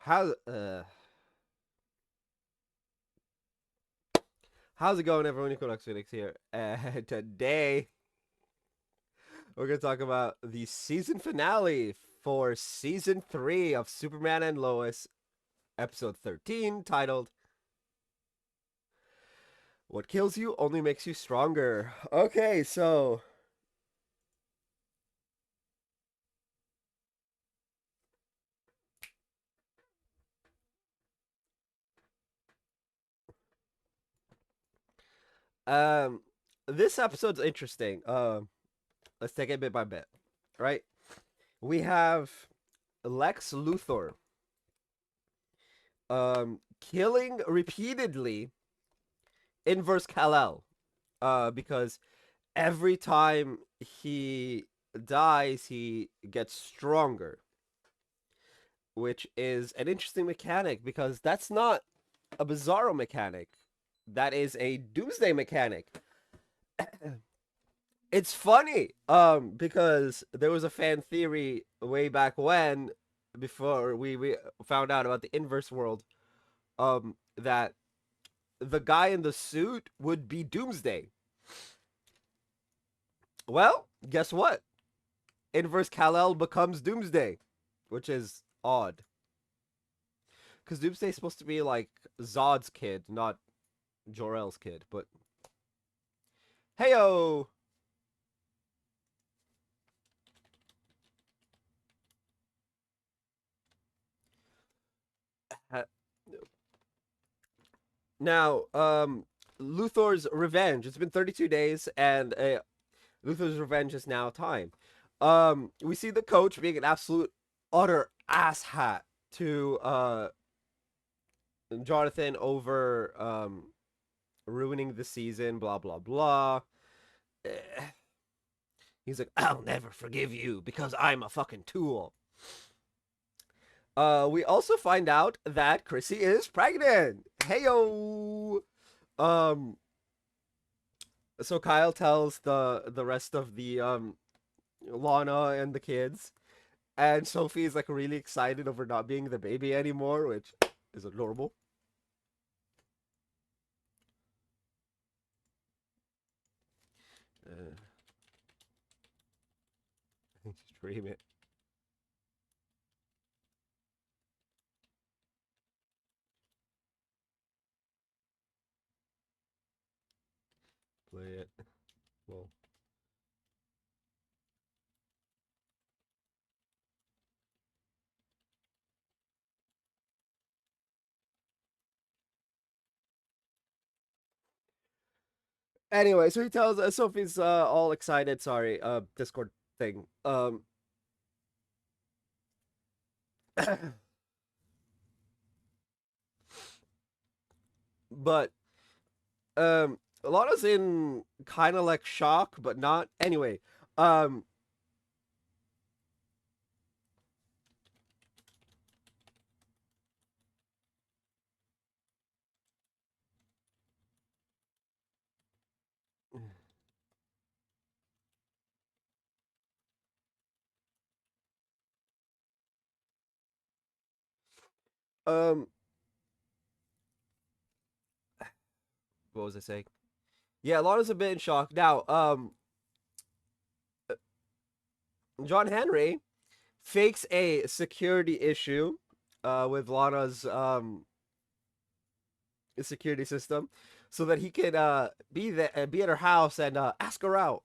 How how's it going, everyone? Equinox Phoenix here, and today we're gonna talk about the season finale for season 3 of Superman and Lois, episode 13, titled "What Kills You Only Makes You Stronger." Okay, so um, this episode's interesting. Let's take it bit by bit, right? We have Lex Luthor, killing repeatedly Inverse Kal-El, because every time he dies, he gets stronger, which is an interesting mechanic because that's not a Bizarro mechanic. That is a Doomsday mechanic. It's funny, because there was a fan theory way back when, before we found out about the inverse world, that the guy in the suit would be Doomsday. Well, guess what? Inverse Kal-El becomes Doomsday, which is odd. Because Doomsday's supposed to be like Zod's kid, not Jor-El's kid. But heyo. Now, Luthor's revenge. It's been 32 days, and Luthor's revenge is now time. We see the coach being an absolute utter asshat to Jonathan over ruining the season. Blah blah blah. Eh, He's like, I'll never forgive you because I'm a fucking tool. We also find out that Chrissy is pregnant. Heyo. Um, so Kyle tells the rest of the Lana and the kids, and Sophie is like really excited over not being the baby anymore, which is adorable. Uh, Stream it. Play it. Well, anyway, so he tells Sophie's all excited. Sorry, Discord thing. But Lana's in kind of like shock, but not. Anyway, um, um, what was I saying? Yeah, Lana's a bit in shock now. John Henry fakes a security issue, with Lana's security system, so that he can be at her house and ask her out.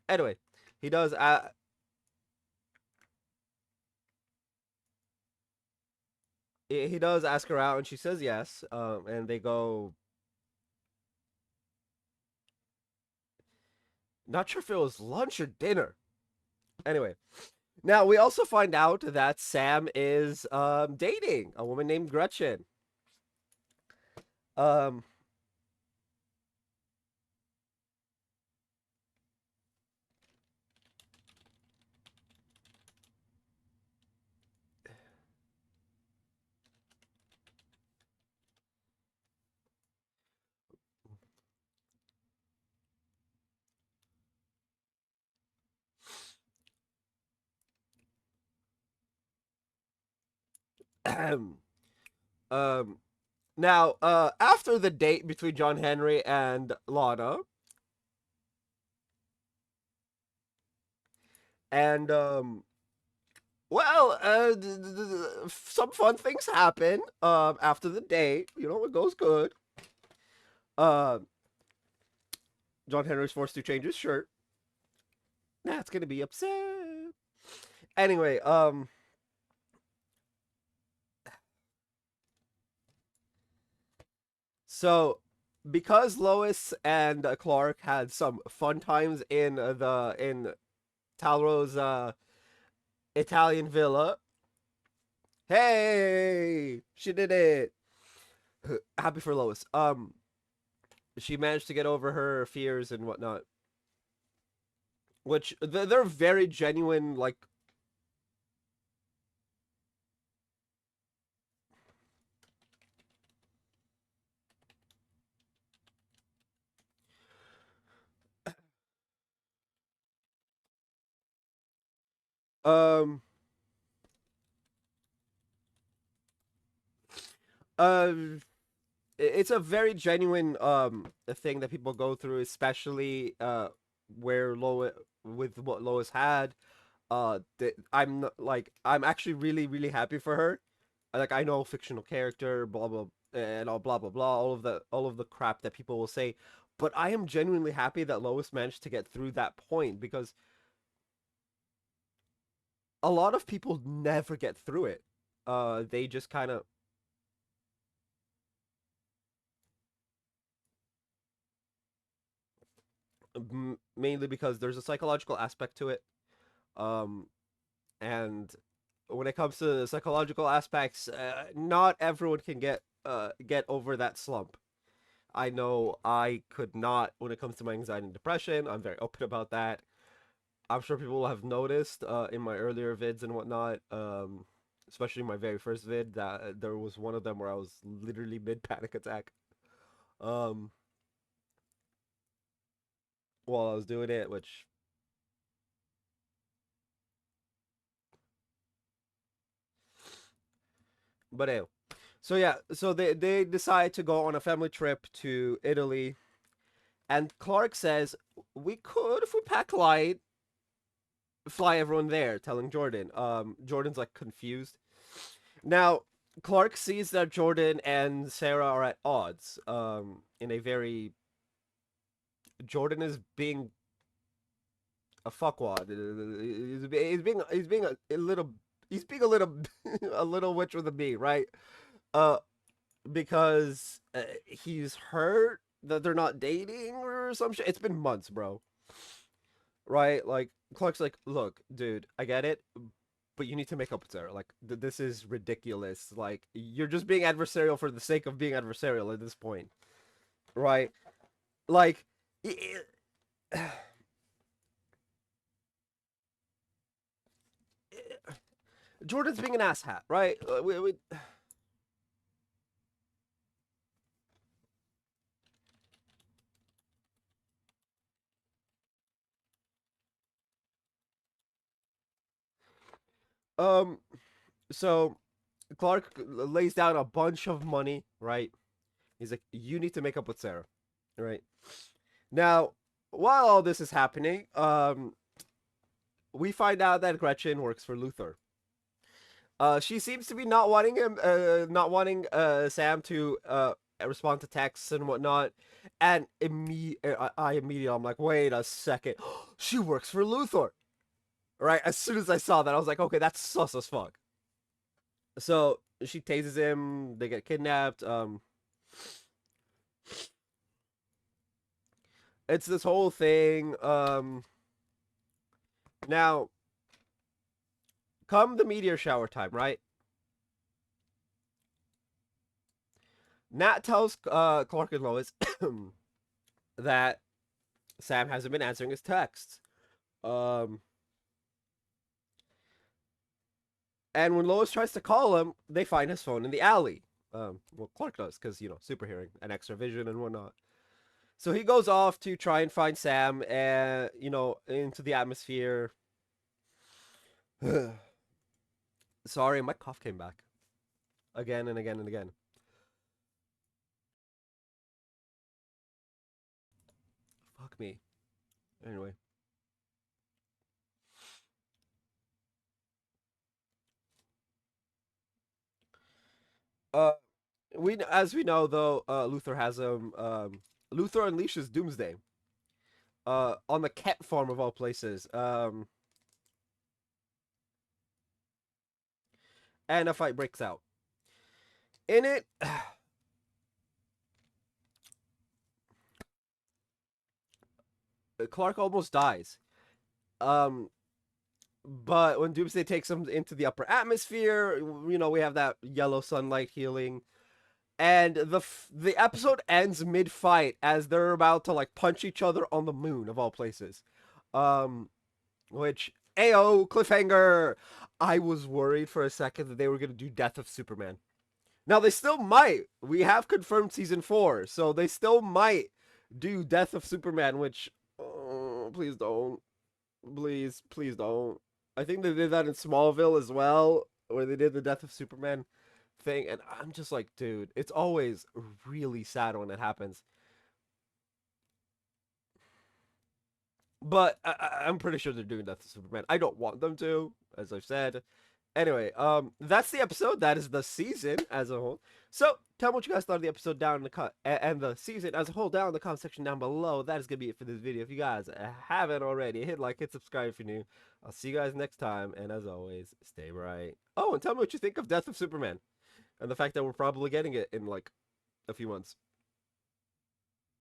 Anyway, he does. He does ask her out, and she says yes. And they go. Not sure if it was lunch or dinner. Anyway, now we also find out that Sam is dating a woman named Gretchen. Um, um, now, after the date between John Henry and Lana, and well, some fun things happen. After the date, it goes good. Uh, John Henry's forced to change his shirt. That's gonna be upset. Anyway, so because Lois and Clark had some fun times in the in Talrow's Italian villa. Hey, she did it. Happy for Lois. She managed to get over her fears and whatnot, which they're very genuine. Like, um, uh, it's a very genuine thing that people go through, especially where Lois with what Lois had. I'm actually really really happy for her. Like, I know fictional character, blah blah, and all blah blah blah, all of the crap that people will say, but I am genuinely happy that Lois managed to get through that point, because a lot of people never get through it. They just kind of, mainly because there's a psychological aspect to it. Um, and when it comes to psychological aspects, not everyone can get over that slump. I know I could not when it comes to my anxiety and depression. I'm very open about that. I'm sure people will have noticed in my earlier vids and whatnot, especially my very first vid, that there was one of them where I was literally mid panic attack um, while I was doing it, which, but anyway. So yeah, so they decide to go on a family trip to Italy, and Clark says we could, if we pack light, fly everyone there, telling Jordan. Jordan's like confused. Now, Clark sees that Jordan and Sarah are at odds. In a very Jordan is being a fuckwad. He's being a little a little witch with a bee, right? Uh, because he's hurt that they're not dating or some shit. It's been months, bro. Right? Like, Clark's like, look, dude, I get it, but you need to make up with Sarah. Like, this is ridiculous. Like, you're just being adversarial for the sake of being adversarial at this point, right? Like, Jordan's being an asshat, right? Um, so Clark lays down a bunch of money, right? He's like, you need to make up with Sarah, right? Now, while all this is happening, we find out that Gretchen works for Luther. She seems to be not wanting Sam to respond to texts and whatnot. And I immediately, I'm like, wait a second, she works for Luthor, right? As soon as I saw that, I was like, okay, that's sus as fuck. So she tases him. They get kidnapped. It's this whole thing. Now, come the meteor shower time, right? Nat tells Clark and Lois that Sam hasn't been answering his texts. Um, and when Lois tries to call him, they find his phone in the alley. Well, Clark does because super hearing and extra vision and whatnot. So he goes off to try and find Sam, and into the atmosphere. Sorry, my cough came back. again and again and again. Fuck me. Anyway, uh, we as we know though, Luther has Luther unleashes Doomsday. On the cat farm of all places. And a fight breaks out. In it, Clark almost dies. Um, but when Doomsday takes him into the upper atmosphere, we have that yellow sunlight healing, and the episode ends mid fight as they're about to like punch each other on the moon of all places. Um, which Ayo cliffhanger. I was worried for a second that they were gonna do Death of Superman. Now they still might. We have confirmed season 4, so they still might do Death of Superman. Which, please don't, please don't. I think they did that in Smallville as well, where they did the Death of Superman thing, and I'm just like, dude, it's always really sad when it happens. But I'm pretty sure they're doing Death of Superman. I don't want them to, as I've said. Anyway, that's the episode. That is the season as a whole. So tell me what you guys thought of the episode down in the and the season as a whole down in the comment section down below. That is gonna be it for this video. If you guys haven't already, hit like, hit subscribe if you're new. I'll see you guys next time, and as always, stay bright. Oh, and tell me what you think of Death of Superman and the fact that we're probably getting it in like a few months.